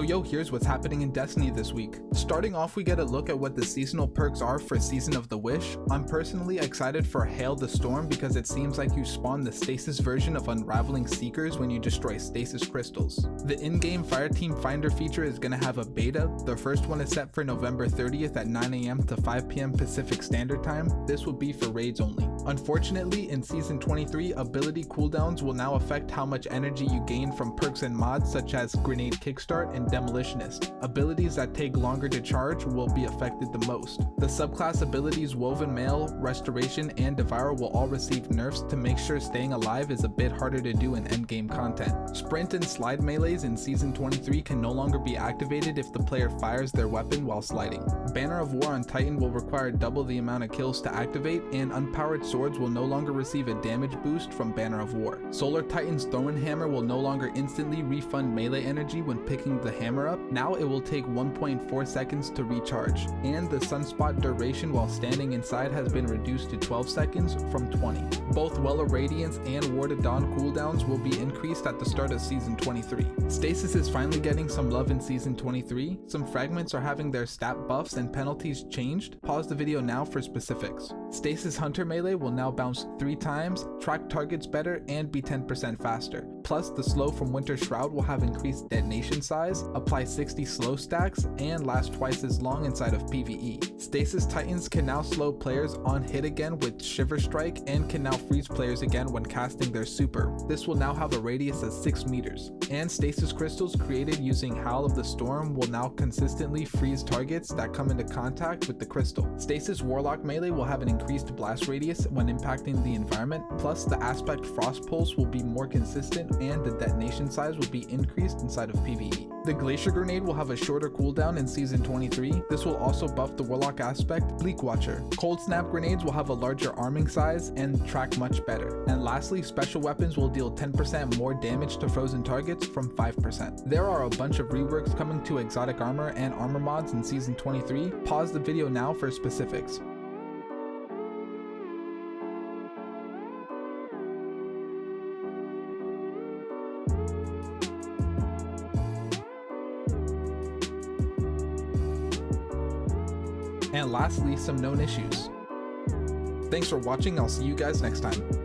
Yo, here's what's happening in Destiny this week. Starting off, we get a look at what the seasonal perks are for Season of the Wish. I'm personally excited for Hail the Storm because it seems like you spawn the stasis version of Unraveling Seekers when you destroy stasis crystals. The in-game Fireteam Finder feature is going to have a beta. The first one is set for November 30th at 9 AM to 5 PM Pacific Standard Time. This will be for raids only. Unfortunately, in Season 23, ability cooldowns will now affect how much energy you gain from perks and mods such as Grenade Kickstart and Demolitionist. Abilities that take longer to charge will be affected the most. The subclass abilities Woven Mail, Restoration, and Devour will all receive nerfs to make sure staying alive is a bit harder to do in endgame content. Sprint and slide melees in Season 23 can no longer be activated if the player fires their weapon while sliding. Banner of War on Titan will require double the amount of kills to activate, and unpowered swords will no longer receive a damage boost from Banner of War. Solar Titan's Thrown Hammer will no longer instantly refund melee energy when picking the hammer up. Now it will take 1.4 seconds to recharge, and the sunspot duration while standing inside has been reduced to 12 seconds from 20. Both Well of Radiance and War to Dawn cooldowns will be increased at the start of Season 23. Stasis is finally getting some love in Season 23. Some fragments are having their stat buffs and penalties changed. Pause the video now for specifics. Stasis Hunter melee will now bounce 3 times, track targets better, and be 10% faster. Plus, the slow from Winter Shroud will have increased detonation size, apply 60 slow stacks, and last twice as long inside of PvE. Stasis Titans can now slow players on hit again with Shiver Strike and can now freeze players again when casting their super. This will now have a radius of 6 meters. And Stasis Crystals created using Howl of the Storm will now consistently freeze targets that come into contact with the crystal. Stasis Warlock melee will have an increased blast radius when impacting the environment, plus the aspect Frost Pulse will be more consistent and the detonation size will be increased inside of PvE. The Glacier Grenade will have a shorter cooldown in Season 23. This will also buff the Warlock aspect Bleak Watcher. Cold Snap Grenades will have a larger arming size and track much better. And lastly, special weapons will deal 10% more damage to frozen targets from 5%. There are a bunch of reworks coming to exotic armor and armor mods in Season 23. Pause the video now for specifics. And lastly, some known issues. Thanks for watching, I'll see you guys next time.